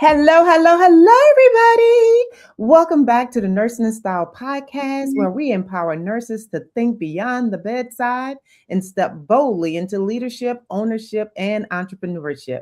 Hello, hello, hello, everybody. Welcome back to the NursingInStyle podcast, where we empower nurses to think beyond the bedside and step boldly into leadership, ownership, and entrepreneurship.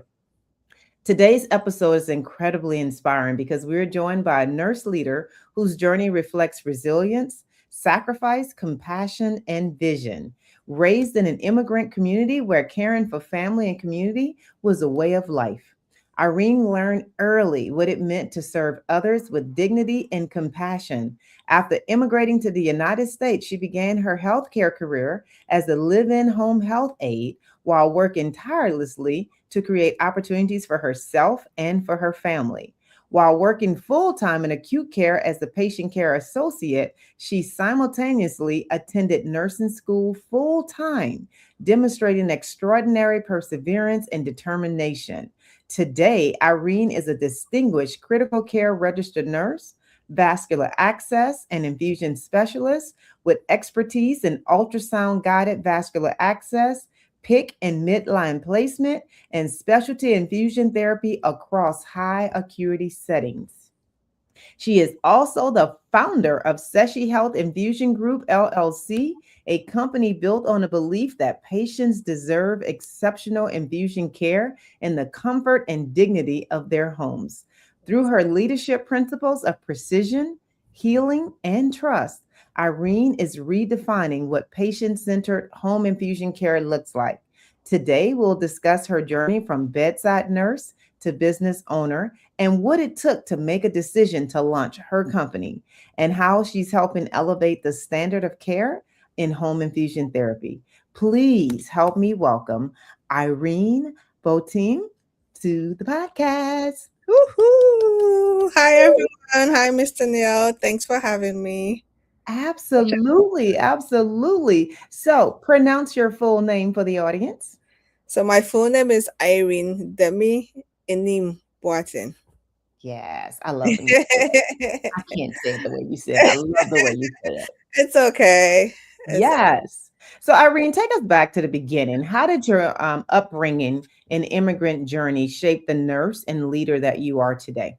Today's episode is incredibly inspiring because we're joined by a nurse leader whose journey reflects resilience, sacrifice, compassion, and vision. Raised in an immigrant community where caring for family and community was a way of life. Irene learned early what it meant to serve others with dignity and compassion. After immigrating to the United States, she began her healthcare career as a live in home health aide while working tirelessly to create opportunities for herself and for her family. While working full time in acute care as a patient care associate, she simultaneously attended nursing school full time, demonstrating extraordinary perseverance and determination. Today, Irene is a distinguished critical care registered nurse, vascular access and infusion specialist with expertise in ultrasound guided vascular access, PIC and midline placement, and specialty infusion therapy across high acuity settings. She is also the founder of Seshi Health Infusion Group LLC, a company built on the belief that patients deserve exceptional infusion care in the comfort and dignity of their homes. Through her leadership principles of precision, healing, and trust, Irene is redefining what patient centered home infusion care looks like. Today, we'll discuss her journey from bedside nurse to business owner and what it took to make a decision to launch her company and how she's helping elevate the standard of care in home infusion therapy. Please help me welcome Irene Boateng to the podcast. Woohoo! Hi everyone. Hi, Mr. Neil. Thanks for having me. Absolutely, absolutely. So, pronounce your full name for the audience. So my full name is Irene Demi Anim-Boateng. Yes, I love when you say it. I can't say it the way you said it. I love the way you say it. It's okay. It's Yes. So, Irene, take us back to the beginning. How did your upbringing and immigrant journey shape the nurse and leader that you are today?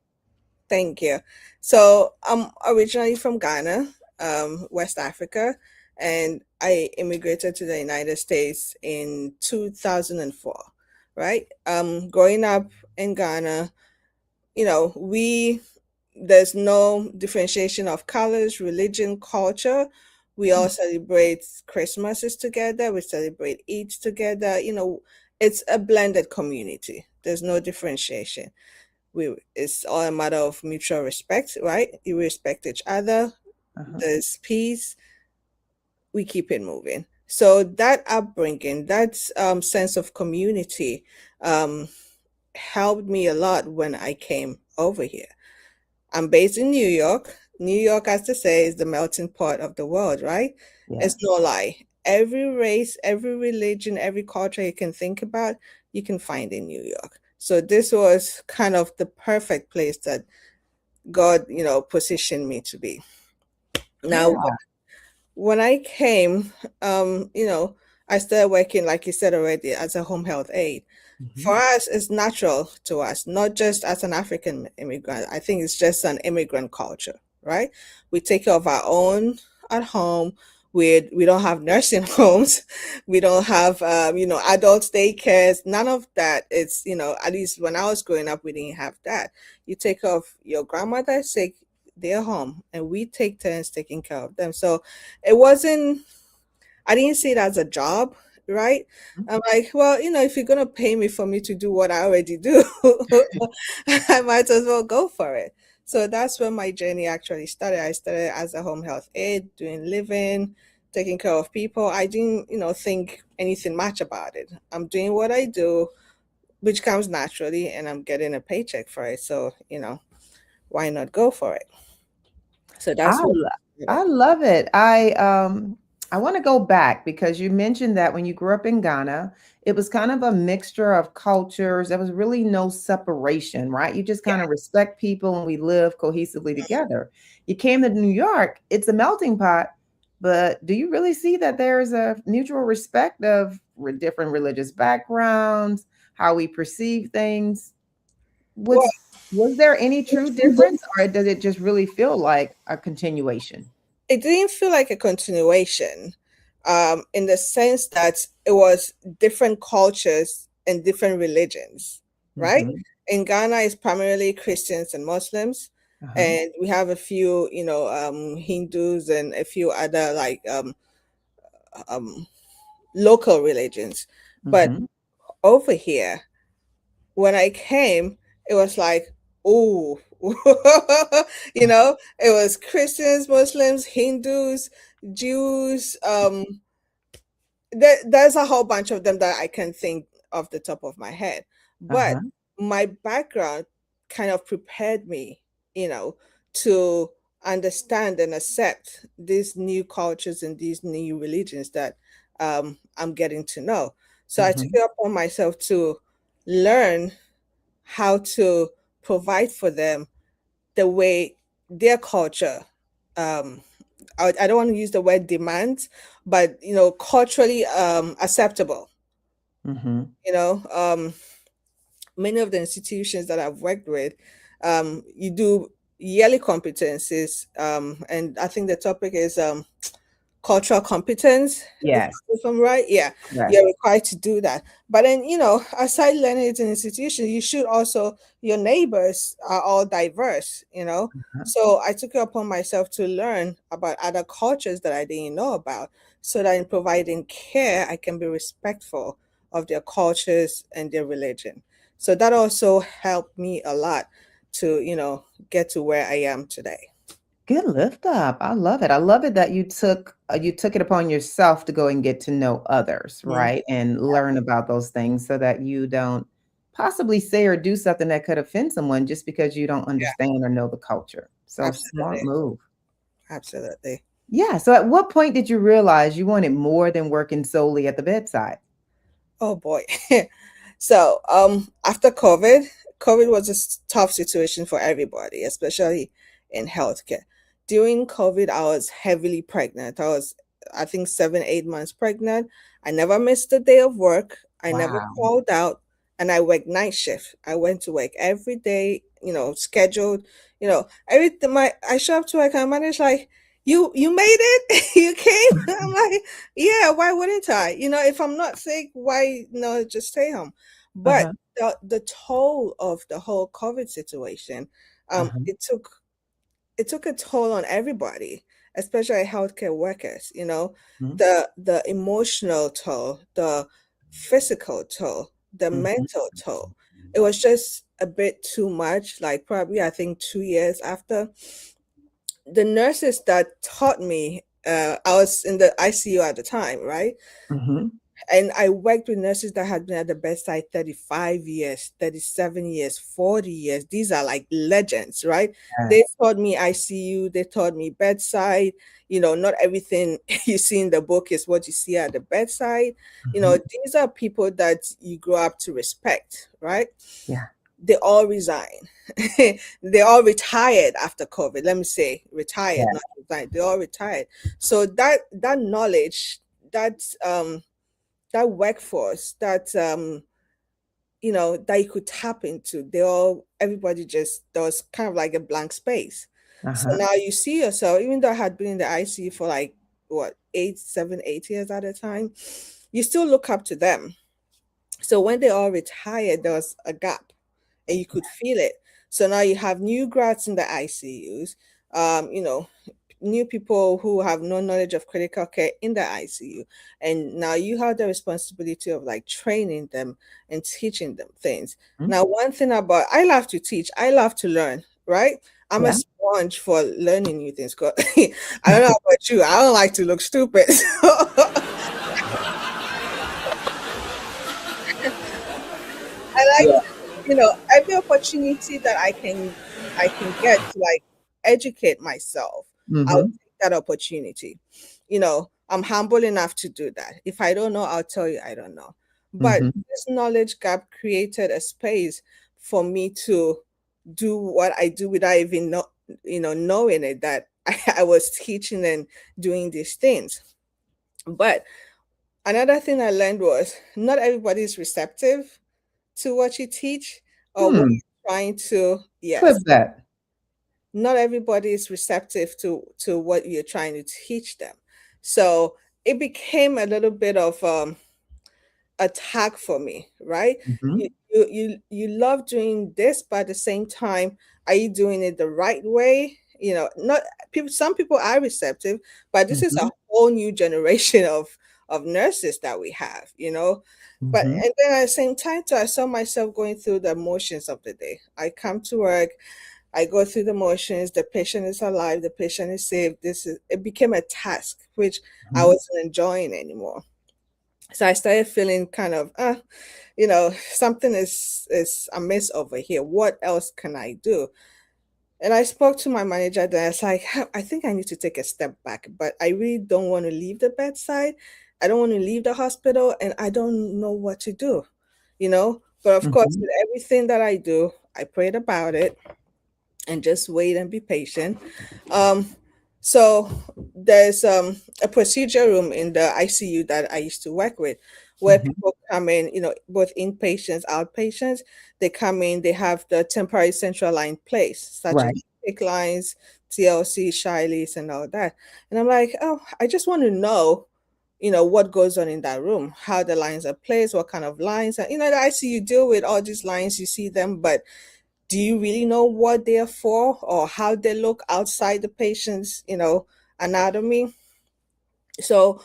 Thank you. So I'm originally from Ghana, West Africa, and I immigrated to the United States in 2004. Right? Growing up in Ghana, we there's no differentiation of colors, religion, culture. We all celebrate Christmases together. We celebrate Eid together. It's a blended community. There's no differentiation. It's all a matter of mutual respect, right? You respect each other. Uh-huh. There's peace. We keep it moving. So that upbringing, that sense of community, um, helped me a lot when I came over here. I'm based in New York. New York, as they say, is the melting pot of the world, right? It's Yes. no lie. Every race, every religion, every culture you can think about, you can find in New York. So this was kind of the perfect place that God, positioned me to be. Now, Yeah. when I came, I started working, like you said already, as a home health aide. For Mhm. us, it's natural to us, not just as an African immigrant. I think it's just an immigrant culture, right? We take care of our own at home. We don't have nursing homes. We don't have, adult daycares. None of that. It's, at least when I was growing up, we didn't have that. You take care of your grandmother's sick, they're home, and we take turns taking care of them. So it wasn't, I didn't see it as a job, right? I'm like, well, if you're gonna pay me for me to do what I already do, I might as well go for it. So that's when my journey actually started. I started as a home health aide, doing living, taking care of people. I didn't, think anything much about it. I'm doing what I do, which comes naturally, and I'm getting a paycheck for it. So, why not go for it? So I that's what lo- I I did. love it. I want to go back because you mentioned that when you grew up in Ghana, it was kind of a mixture of cultures. There was really no separation, right? You just kind of respect people and we live cohesively together. You came to New York, it's a melting pot, but do you really see that there's a mutual respect of different religious backgrounds, how we perceive things? Well, Was there any true difference, or does it just really feel like a continuation? it didn't feel like a continuation, in the sense that it was different cultures and different religions, right? Mm-hmm. In Ghana, it's primarily Christians and Muslims, Uh-huh. and we have a few, Hindus and a few other like um, local religions. But Mm-hmm. over here, when I came, it was like, oh, it was Christians, Muslims, Hindus, Jews. There's a whole bunch of them that I can think off the top of my head. But Uh-huh. my background kind of prepared me, to understand and accept these new cultures and these new religions that I'm getting to know. So I took Mm-hmm. it upon myself to learn how to provide for them the way their culture, um I don't want to use the word demand, but culturally acceptable. Mm-hmm. you know um Many of the institutions that I've worked with, you do yearly competencies, and I think the topic is cultural competence, Yes. if I'm right. Yeah, Yes. you're required to do that. But then, aside learning it in institution, you should also, your neighbors are all diverse. Uh-huh. So I took it upon myself to learn about other cultures that I didn't know about, so that in providing care, I can be respectful of their cultures and their religion. So that also helped me a lot to, get to where I am today. Good lift up. I love it. I love it that you took it upon yourself to go and get to know others, Mhm. right? And learn about those things so that you don't possibly say or do something that could offend someone just because you don't Yeah, understand or know the culture. So smart absolutely. move. Absolutely. Yeah. So at what point did you realize you wanted more than working solely at the bedside? Oh boy. So, after COVID was a tough situation for everybody, especially in healthcare. During COVID, I was heavily pregnant. I think 7, 8 months pregnant. I never missed a day of work. I never Wow. called out, and I worked night shift. I went to work every day, scheduled. Everything. I show up to work. I managed like, you made it. You came. I'm like, yeah, why wouldn't I? If I'm not sick, why no, just stay home. But Uh-huh. the toll of the whole COVID situation, Uh-huh. it took a toll on everybody, especially healthcare workers, Mhm. the emotional toll, the physical toll, the Mhm. mental toll. It was just a bit too much, like probably I think 2 years after. The nurses that taught me, I was in the ICU at the time, right? Mhm. And I worked with nurses that had been at the bedside 35 years, 37 years, 40 years. These are like legends, right? They Yes. taught me ICU, they taught me bedside. Not everything you see in the book is what you see at the bedside. Mhm. These are people that you grow up to respect, right? Yeah. They all resign. They all retired after COVID. Let me say retired, Yeah. not resigned. They all retired. So that knowledge, that that workforce, that you could tap into, everybody just, there was kind of like a blank space. So Uh-huh. now you see yourself, even though I had been in the ICU for like what, 8 7 8 years at a time, you still look up to them. So when they all retired, there was a gap and you could feel it. So now you have new grads in the ICUs, new people who have no knowledge of critical care in the ICU. And now you have the responsibility of like training them and teaching them things. Mhm. Now, one thing about, I love to teach, I love to learn, right? I'm a Yeah. sponge for learning new things. 'Cause I don't know about you, I don't like to look stupid. I like Yeah. to, every opportunity that I can get to like educate myself, I will Mhm. take that opportunity. I'm humble enough to do that. If I don't know, I'll tell you I don't know. But Mhm. this knowledge gap created a space for me to do what I do without even knowing it, that I was teaching and doing these things. But another thing I learned was not everybody is receptive to what you teach or what Hmm. you're trying to, Flip yes, that. not everybody is receptive to what you're trying to teach them. So it became a little bit of attack for me, right? Mhm, You love doing this, but at the same time, are you doing it the right way? Not people. Some people are receptive, but this is a mhm, whole new generation of nurses that we have. But mhm, and then at the same time, too, I saw myself going through the motions of the day. I come to work, I go through the motions. The patient is alive. The patient is saved. It became a task which I mhm, wasn't enjoying anymore. So I started feeling kind of, something is amiss over here. What else can I do? And I spoke to my manager. Then I was like, I think I need to take a step back, but I really don't want to leave the bedside. I don't want to leave the hospital, and I don't know what to do. But of course, mhm, with everything that I do, I prayed about it and just wait and be patient. Um, so there's a procedure room in the ICU that I used to work with, where mhm. people come in, both inpatients, outpatients. They come in, they have the temporary central line placed, such as Right. PIC lines, TLC, Shileys, and all that. And I'm like, oh, I just want to know, what goes on in that room, how the lines are placed, what kind of lines. And, the ICU deal with all these lines, you see them, but do you really know what they're for or how they look outside the patient's, anatomy? So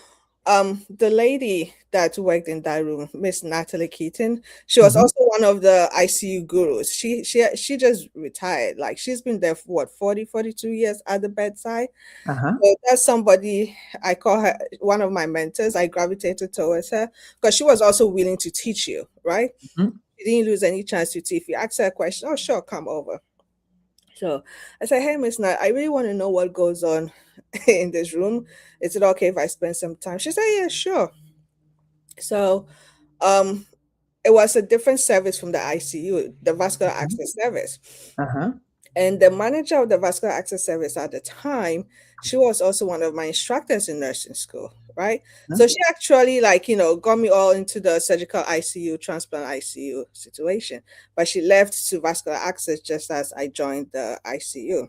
the lady that worked in that room, Miss Natalie Keaton, she was Mhm. also one of the ICU gurus. She just retired. Like she's been there for what, 42 years at the bedside. Uh-huh. So that's somebody, I call her one of my mentors. I gravitated towards her because she was also willing to teach you, right? Mhm, She didn't lose any chance to teach. If you ask her a question, oh sure, come over. So I said, hey, Miss Knight, I really want to know what goes on in this room. Is it okay if I spend some time? She said, yeah, sure. So um, it was a different service from the ICU, the vascular mhm. access service. Uh-huh. And the manager of the vascular access service at the time, she was also one of my instructors in nursing school, right? Huh? So she actually, like, got me all into the surgical ICU, transplant ICU situation. But she left to vascular access just as I joined the ICU.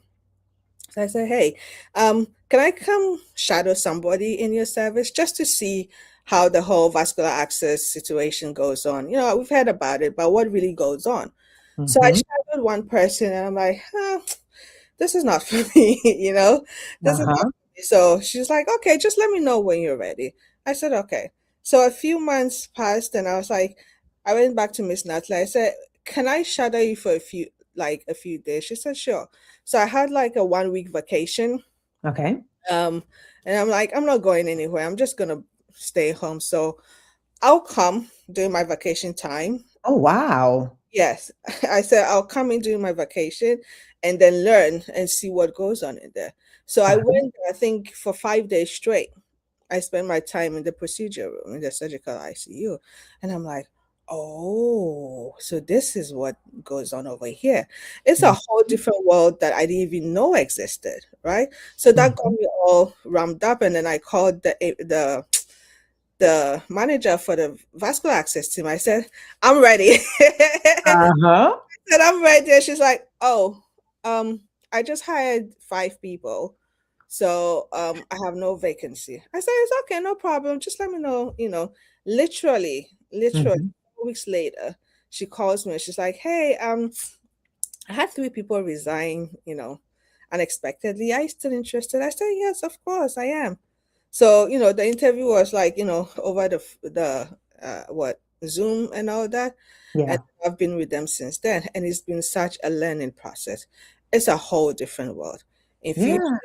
So I said, hey, can I come shadow somebody in your service just to see how the whole vascular access situation goes on? We've heard about it, but what really goes on? So I Mhm. shadowed one person and I'm like, this is not for me, this is not Uh-huh. for me. So she's like, okay, just let me know when you're ready. I said, okay. So a few months passed and I was like, I went back to Miss Natalie. I said, can I shadow you for a few days? She said, sure. So I had like a 1 week vacation. Okay. Um, and I'm like, I'm not going anywhere. I'm just gonna stay home. So I'll come during my vacation time. Oh, wow. Yes, I said I'll come in during my vacation and then learn and see what goes on in there. So I Uh-huh. went there, I think, for 5 days straight. I spent my time in the procedure room in the surgical ICU. And I'm like, oh, so this is what goes on over here. It's a Mhm, whole different world that I didn't even know existed, right? So that got mhm. me all rammed up. And then I called the manager for the vascular access team. I said, I'm ready. Uh-huh. And I'm right there. She's like, "Oh, I just hired 5 people, so I have no vacancy." I said, "It's okay, no problem. Just let me know." Literally, Mhm. 4 weeks later, she calls me and she's like, "Hey, I had 3 people resign, unexpectedly. Are you still interested?" I said, "Yes, of course, I am." So, the interview was like, over the what, Zoom and all that. And Yeah. I've been with them since then. And it's been such a learning process. It's a whole different world. Infusion Yeah.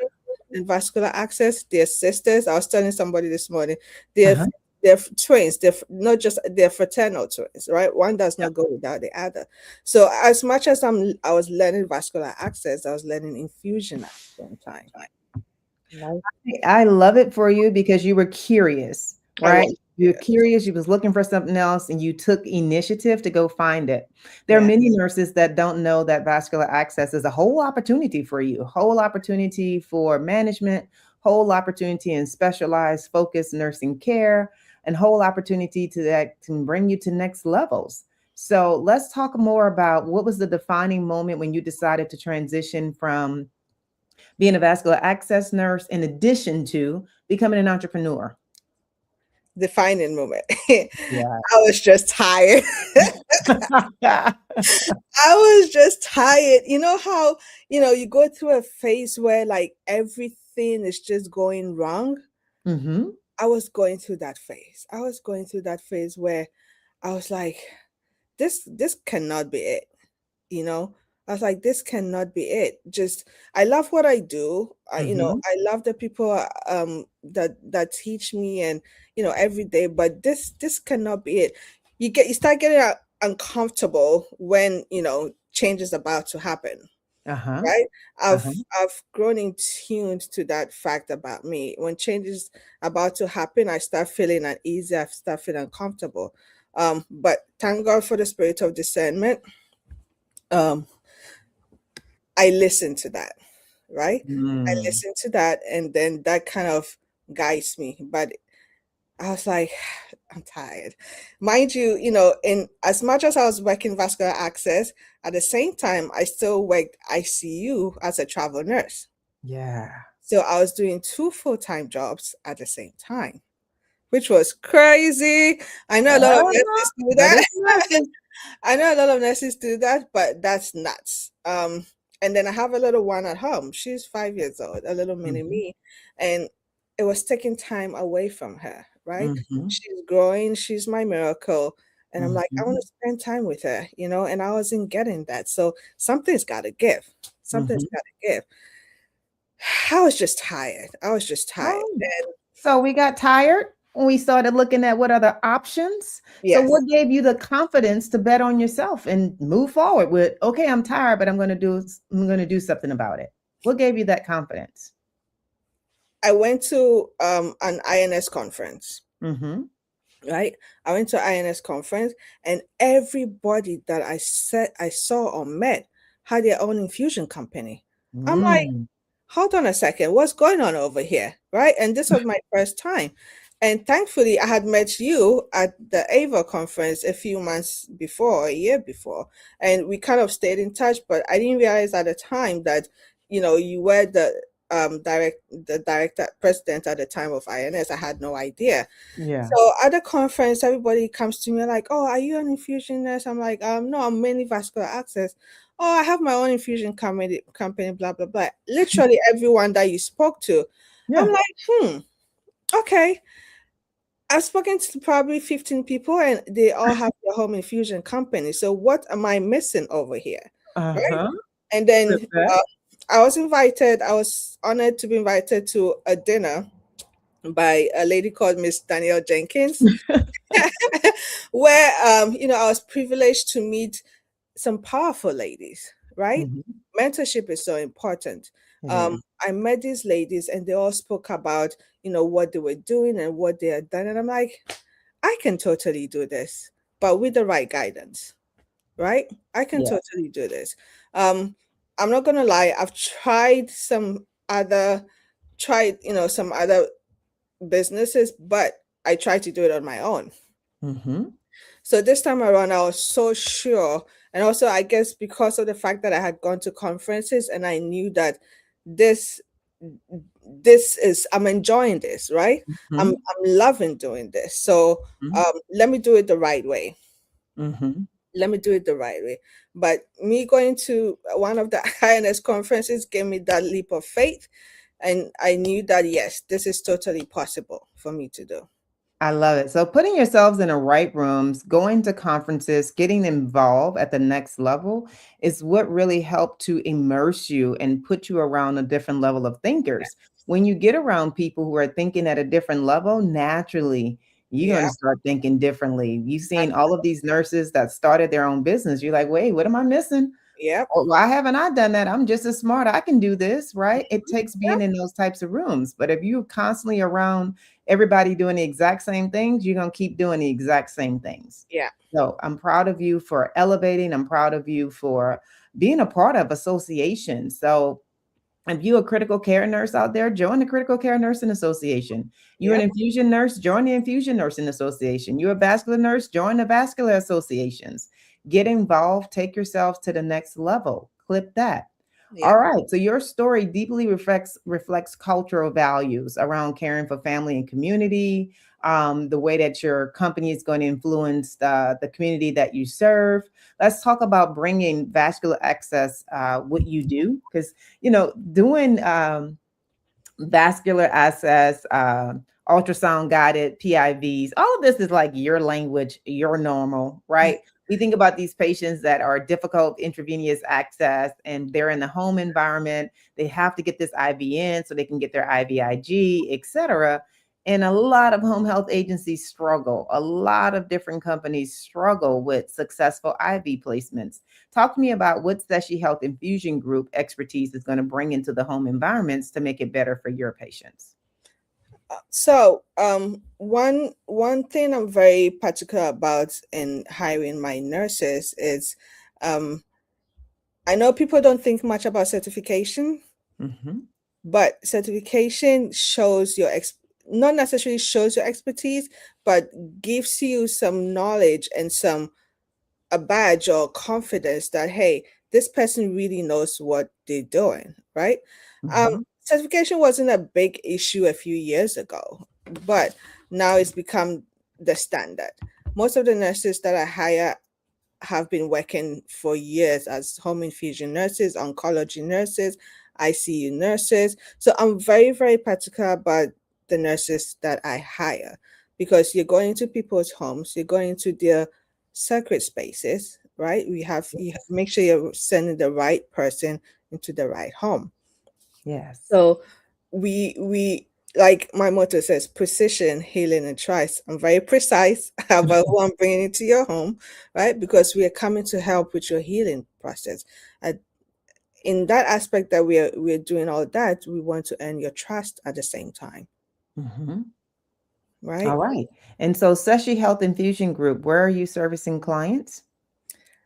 and vascular access, they're sisters. I was telling somebody this morning, they're Uh-huh. they're twins. Not just they're fraternal twins, right? One does Yep. not go without the other. So as much as I was learning vascular access, I was learning infusion at the same time. Right? I love it for you because you were curious, I right? was You're curious. curious, you was looking for something else and you took initiative to go find it. There are Yeah. many nurses that don't know that vascular access is a whole opportunity for you, whole opportunity for management, whole opportunity in specialized focused nursing care, and whole opportunity to that can bring you to next levels. So let's talk more about what was the defining moment when you decided to transition from being a vascular access nurse in addition to becoming an entrepreneur. Defining moment. Yeah. I was just tired. Yeah. I was just tired. You know how, you go through a phase where like everything is just going wrong? Mm-hmm. I was going through that phase. I was going through that phase where I was like, this cannot be it. you know I was like, this cannot be it. Just, I love what I do. Mm-hmm. I love the people that teach me, and every day, but this cannot be it. You start getting uncomfortable when change is about to happen, Uh-huh. right? Uh-huh. I've grown in tuned to that fact about me. When change is about to happen, I start feeling uneasy, I start feeling uncomfortable. But thank God for the spirit of discernment. um I listen to that, right? I Mm. listen to that, and then that kind of guides me. But I was like, I'm tired. Mind you, in as much as I was working vascular access, at the same time, I still worked ICU as a travel nurse. Yeah. So I was doing two full-time jobs at the same time, which was crazy. I know a lot of Uh-huh. nurses do But that. it's nothing. I know a lot of nurses do that, but that's nuts. And then I have a little one at home. She's 5 years old, a little mini Mm-hmm. me, and it was taking time away from her. Right? Mm-hmm. She's growing. She's my miracle, and I'm like, I want Mm-hmm. to spend time with her. And I wasn't getting that, so something's got to give. Something's Mm-hmm. got to give. I was just tired. I was just tired. Oh. And So we got tired and we started looking at what other options. So yes, what gave you the confidence to bet on yourself and move forward with, okay, I'm tired, but I'm going to do something about it. What gave you that confidence? I went to an INS conference. Mhm. Right? I went to INS conference, and everybody that I saw or met had their own infusion company. I'm like, Mm. hold on a second, what's going on over here? Right? And this was my first time. And thankfully, I had met you at the AVA conference a few months before, a year before, and we kind of stayed in touch. But I didn't realize at the time that, you were the director president at the time of INS. I had no idea. Yeah. So at the conference, everybody comes to me like, "Oh, are you an infusion nurse?" I'm like, no, I'm mainly vascular access. Oh, I have my own infusion company, blah blah blah. Literally everyone that you spoke to, I'm Yeah. like, okay. I've spoken to probably 15 people, and they all have their home infusion company. So what am I missing over here, right? Uh-huh. And then With that. uh, I was invited. I was honored to be invited to a dinner by a lady called Miss Danielle Jenkins, where I was privileged to meet some powerful ladies, right? Mhm. Mentorship is so important. It is. I met these ladies, and they all spoke about what they were doing and what they had done, and I'm like, I can totally do this, but with the right guidance, right? I can Yeah. totally do this. um I'm not gonna lie, I've tried some other businesses, but I tried to do it on my own. Mhm. So this time around, I was so sure. And also, I guess because of the fact that I had gone to conferences, and I knew that this I'm enjoying this, right? Mhm. I'm loving doing this. So Mhm. let me do it the right way. Mhm. Let me do it the right way. But me going to one of the INS conferences gave me that leap of faith. And I knew that, yes, this is totally possible for me to do. I love it. So putting yourselves in the right rooms, going to conferences, getting involved at the next level is what really helped to immerse you and put you around a different level of thinkers. When you get around people who are thinking at a different level, naturally, you're going Yeah. to start thinking differently. You've seen all of Absolutely. these nurses that started their own business. You're like, wait, what am I missing? Yep. Oh, why haven't I done that? I'm just as smart. I can do this, right? It Mhm. takes being Yep. in those types of rooms. But if you're constantly around everybody doing the exact same things, you're going to keep doing the exact same things. Yeah. So I'm proud of you for elevating. I'm proud of you for being a part of associations. So if you're a critical care nurse out there, join the Critical Care Nursing Association. You're an Yep. infusion nurse, join the Infusion Nursing Association. You're a vascular nurse, join the Vascular Associations. Get involved, take yourselves to the next level. Clip that. Yeah. All right. So your story deeply reflects cultural values around caring for family and community, the way that your company is going to influence the community that you serve. Let's talk about bringing vascular access, what you do, because doing vascular access, ultrasound guided PIVs, all of this is like your language, your normal, Mm. right? We think about these patients that are difficult intravenous access and they're in the home environment. They have to get this IV in so they can get their IVIG, et cetera. And a lot of home health agencies struggle. A lot of different companies struggle with successful IV placements. Talk to me about what Seshi Health Infusion Group expertise is going to bring into the home environments to make it better for your patients. So, one thing I'm very particular about in hiring my nurses is, um, I know people don't think much about certification, Mm-hmm. but certification shows not necessarily shows your expertise, but gives you some knowledge and a badge or confidence that, hey, this person really knows what they're doing, right? Mm-hmm. Certification wasn't a big issue a few years ago, but now it's become the standard. Most of the nurses that I hire have been working for years as home infusion nurses, oncology nurses, ICU nurses. So I'm very, very particular about the nurses that I hire, because you're going into people's homes, you're going into their sacred spaces, right? You have to make sure you're sending the right person into the right home. Yes. So we like my motto says, precision, healing, and trust. I'm very precise about who I'm bringing into your home, right? Because we are coming to help with your healing process. Uh, in that aspect that we're doing all that, we want to earn your trust at the same time, Mm-hmm. right? All right. And so Seshi Health Infusion Group, where are you servicing clients?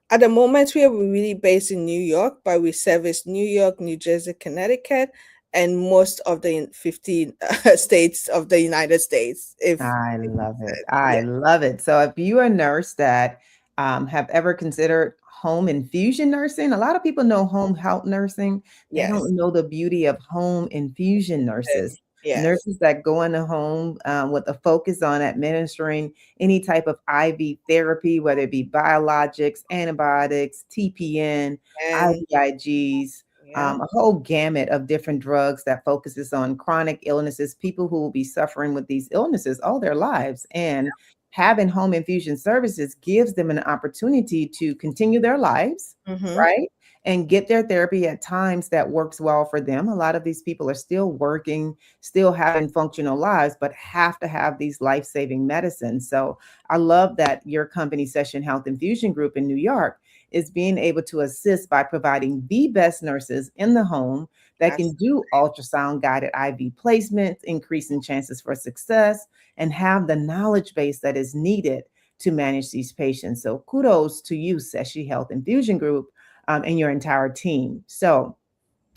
At the moment, we are really based in New York, but we service New York, New Jersey, Connecticut, and most of the 15 states of the United States. If I love it. Yeah, I love it. So, if you're a nurse that have ever considered home infusion nursing, a lot of people know home health nursing. They yes, don't know the beauty of home infusion nurses. yes, Nurses that go in the home with a focus on administering any type of IV therapy, whether it be biologics, antibiotics, TPN, and IVIGs, yeah, a whole gamut of different drugs that focuses on chronic illnesses, people who will be suffering with these illnesses all their lives. And having home infusion services gives them an opportunity to continue their lives, mm-hmm, right? And get their therapy at times that works well for them. A lot of these people are still working, still having functional lives, but have to have these life saving medicines. So I love that your company, Session Health Infusion Group in New York, is being able to assist by providing the best nurses in the home that can absolutely. do ultrasound guided IV placements, increasing chances for success, and have the knowledge base that is needed to manage these patients. So kudos to you, Seshi Health Infusion Group, and your entire team. So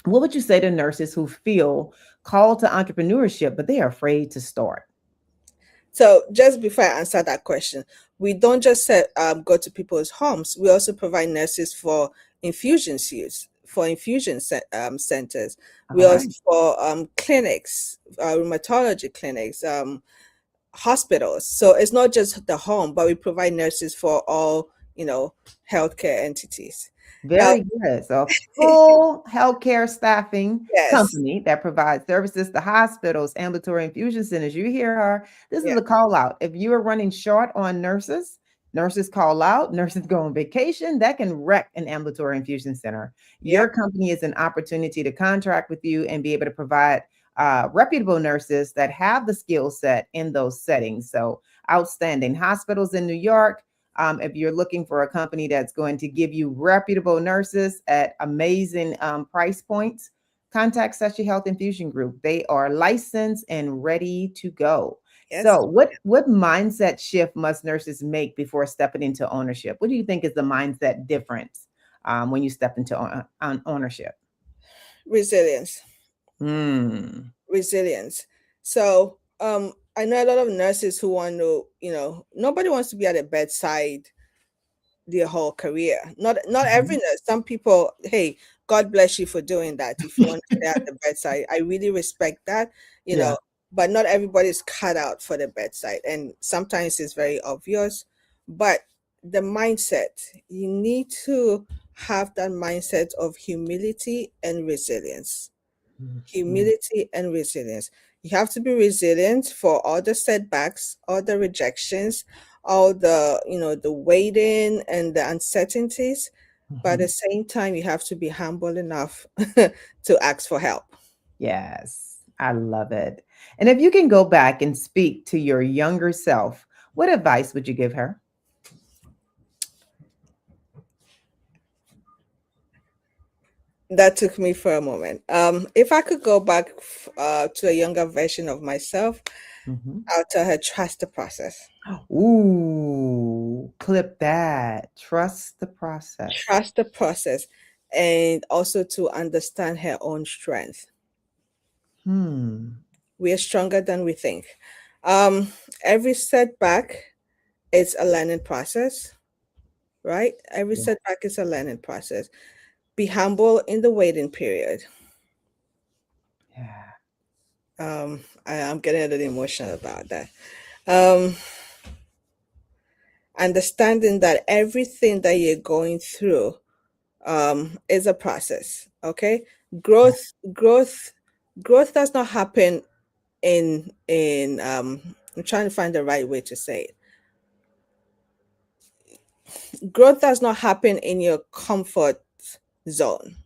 what would you say to nurses who feel called to entrepreneurship, but they are afraid to start? So just before I answer that question, we don't just go to people's homes. We also provide nurses for infusion suites, for centers. We All also right. for clinics, rheumatology clinics, hospitals. So it's not just the home, but we provide nurses for all, healthcare entities. Now, Very good. So, a full healthcare staffing yes, company that provides services to hospitals, ambulatory infusion centers. You hear her. This is yeah, a call out. If you are running short on nurses, nurses call out, nurses go on vacation, that can wreck an ambulatory infusion center. Your yep, company is an opportunity to contract with you and be able to provide reputable nurses that have the skill set in those settings. So, outstanding hospitals in New York. If you're looking for a company that's going to give you reputable nurses at amazing price points, contact Seshi Health Infusion Group. They are licensed and ready to go. yes. So, what mindset shift must nurses make before stepping into ownership? What do you think is the mindset difference when you step into on ownership? Resilience. Hmm. Resilience. So, I know a lot of nurses who want to, nobody wants to be at a bedside their whole career. Not every nurse. Some people, hey, God bless you for doing that. If you want to stay at the bedside, I really respect that, you Yeah. know, but not everybody's cut out for the bedside. And sometimes it's very obvious. But the mindset, you need to have that mindset of humility and resilience. Mhm. Humility and resilience. You have to be resilient for all the setbacks, all the rejections, all the, the waiting and the uncertainties. But at the Mhm. same time, you have to be humble enough to ask for help. Yes, I love it. And if you can go back and speak to your younger self, what advice would you give her? That took me for a moment. If I could go back to a younger version of myself, Mhm. I'll tell her, trust the process. Ooh, clip that. Trust the process. Trust the process, and also to understand her own strength. Hmm. We are stronger than we think. Um, every setback is a learning process, right? Every Yeah. setback is a learning process. Be humble in the waiting period. Yeah. I'm getting a little emotional about that. Um, understanding that everything that you're going through is a process. Okay, Yeah. growth, growth, growth does not happen in. I'm trying to find the right way to say it. Growth does not happen in your comfort zone.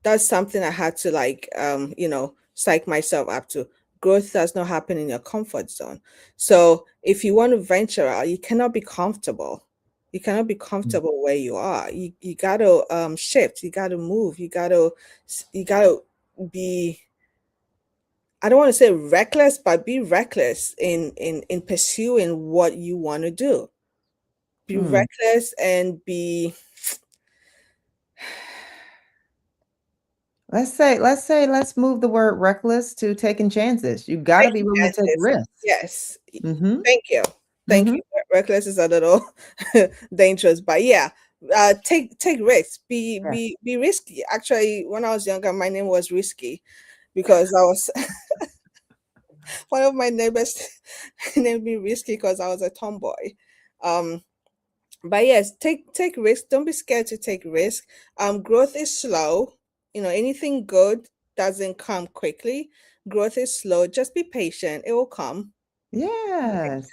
That's something I had to psych myself up to. Growth does not happen in your comfort zone. So if you want to venture out, you cannot be comfortable. You cannot be Mm. comfortable where you are. You gotta shift. You gotta move. You gotta be. I don't want to say reckless, but be reckless in pursuing what you want to do. Be Hmm. reckless and be Let's move the word reckless to taking chances. You got to be taking willing to take chances. risks. Yes. Mm-hmm. Thank you. Thank Mm-hmm. you. Reckless is a little dangerous, but yeah, take risks. Yeah. Be risky. Actually, when I was younger, my name was Risky because I was one of my neighbors named me Risky because I was a tomboy. Um, but yes, take risks. Don't be scared to take risk. Growth is slow. Anything good doesn't come quickly. Growth is slow. Just be patient. It will come. Yes.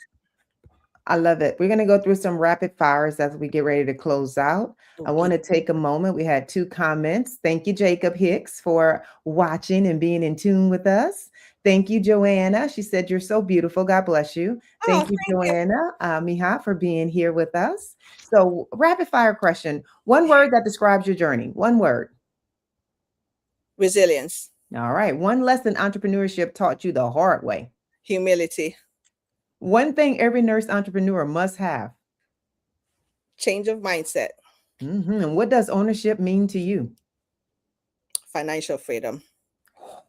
I love it. We're going to go through some rapid fires as we get ready to close out. I Okay. want to take a moment. We had 2 comments. Thank you, Jacob Hicks, for watching and being in tune with us. Thank you, Joanna. She said, "You're so beautiful. God bless you." Oh, Thank you, thank you. Joanna, Miha, for being here with us. So, rapid fire question. One word that describes your journey. One word. Resilience, All right. One lesson entrepreneurship taught you the hard way. humility, One thing every nurse entrepreneur must have. change of mindset, And what does ownership mean to you? financial freedom.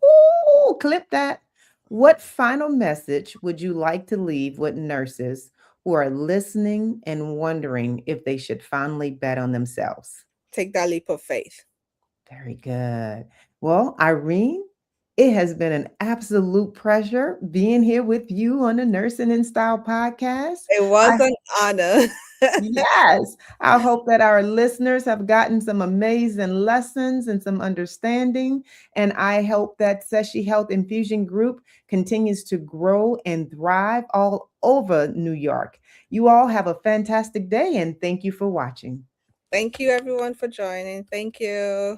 Ooh, clip that. What final message would you like to leave with nurses who are listening and wondering if they should finally bet on themselves? Take that leap of faith. Very good. Well, Irene, it has been an absolute pleasure being here with you on the Nursing in Style podcast. It was an honor. Yes, I hope that our listeners have gotten some amazing lessons and some understanding. And I hope that Seshi Health Infusion Group continues to grow and thrive all over New York. You all have a fantastic day and thank you for watching. Thank you, everyone, for joining. Thank you.